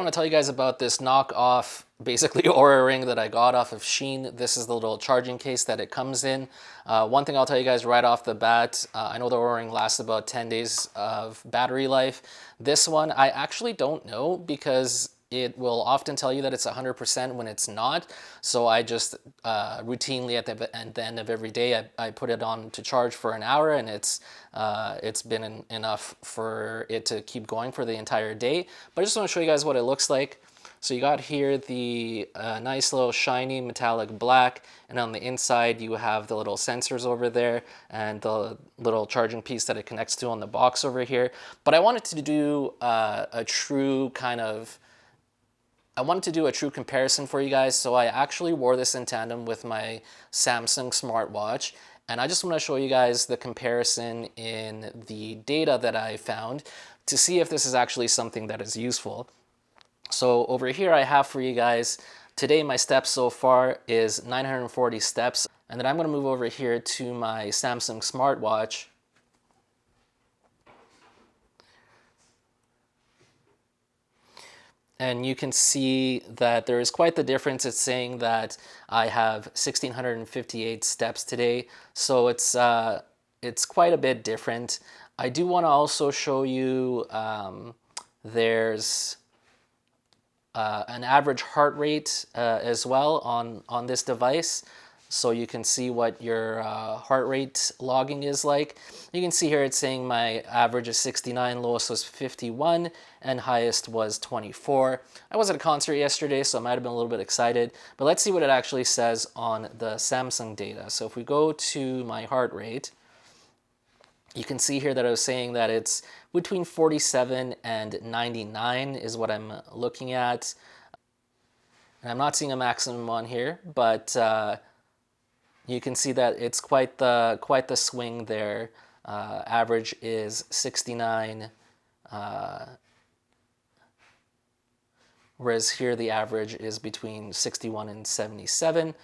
want to tell you guys about this knockoff, basically Oura Ring that I got off of Shein. This is the little charging case that it comes in. One thing I'll tell you guys right off the bat, I know the Oura Ring lasts about 10 days of battery life. This one, I actually don't know because it will often tell you that it's 100% when it's not. So I just routinely at the end of every day, I put it on to charge for an hour, and it's been enough for it to keep going for the entire day. But I just want to show you guys what it looks like. So you got here the nice little shiny metallic black, and on the inside you have the little sensors over there and the little charging piece that it connects to on the box over here. But I wanted to do a true comparison for you guys. So I actually wore this in tandem with my Samsung smartwatch. And I just want to show you guys the comparison in the data that I found to see if this is actually something that is useful. So over here I have for you guys, today my steps so far is 940 steps. And then I'm going to move over here to my Samsung smartwatch. And you can see that there is quite the difference. It's saying that I have 1,658 steps today. So it's quite a bit different. I do want to also show you there's an average heart rate as well on this device. So you can see what your heart rate logging is like. You can see here it's saying my average is 69, lowest was 51, and highest was 24. I was at a concert yesterday, so I might have been a little bit excited. But let's see what it actually says on the Samsung data. So if we go to my heart rate, you can see here that I was saying that it's between 47 and 99 is what I'm looking at. And I'm not seeing a maximum on here, but you can see that it's quite the swing there. Average is 69, whereas here the average is between 61 and 77.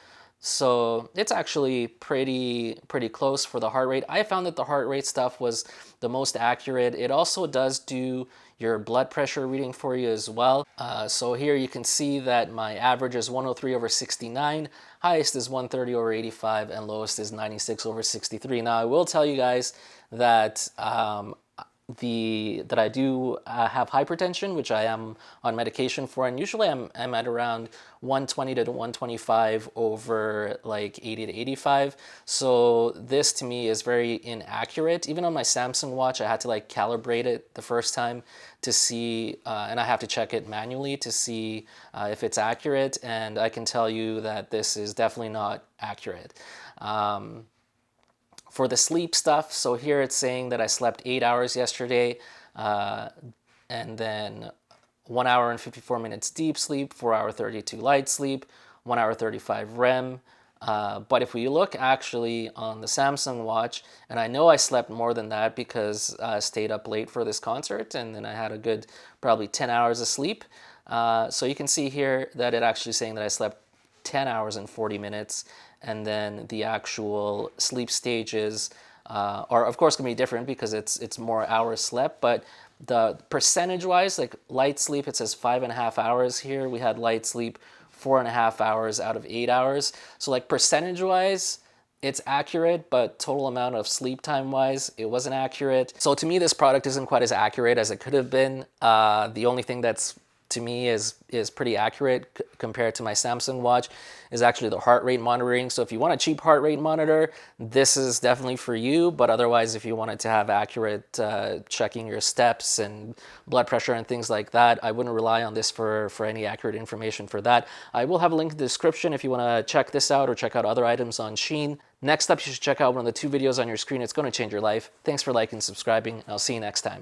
So it's actually pretty close for the heart rate. I found that the heart rate stuff was the most accurate. It also does do your blood pressure reading for you as well. So here you can see that my average is 103/69, highest is 130/85, and lowest is 96/63. Now I will tell you guys that I do have hypertension, which I am on medication for, and usually I'm at around 120 to 125 over like 80 to 85. So this to me is very inaccurate. Even on my Samsung watch, I had to like calibrate it the first time to see, and I have to check it manually to see if it's accurate, and I can tell you that this is definitely not accurate. For the sleep stuff, so here it's saying that I slept 8 hours yesterday, and then 1 hour and 54 minutes deep sleep, 4 hour 32 light sleep, 1 hour 35 REM. But if we look actually on the Samsung watch, and I know I slept more than that because I stayed up late for this concert, and then I had a good probably 10 hours of sleep. So you can see here that it actually saying that I slept 10 hours and 40 minutes. And then the actual sleep stages are of course gonna be different because it's more hours slept, but the percentage wise, like light sleep, it says 5.5 hours here. We had light sleep 4.5 hours out of 8 hours. So like percentage wise, it's accurate, but total amount of sleep time wise, it wasn't accurate. So to me, this product isn't quite as accurate as it could have been. The only thing that's to me is pretty accurate compared to my Samsung watch is actually the heart rate monitoring. So if you want a cheap heart rate monitor, this is definitely for you. But otherwise, if you wanted to have accurate checking your steps and blood pressure and things like that, I wouldn't rely on this for any accurate information for that. I will have a link in the description if you want to check this out or check out other items on Shein. Next up, you should check out one of the 2 videos on your screen. It's going to change your life. Thanks for liking and subscribing, and I'll see you next time.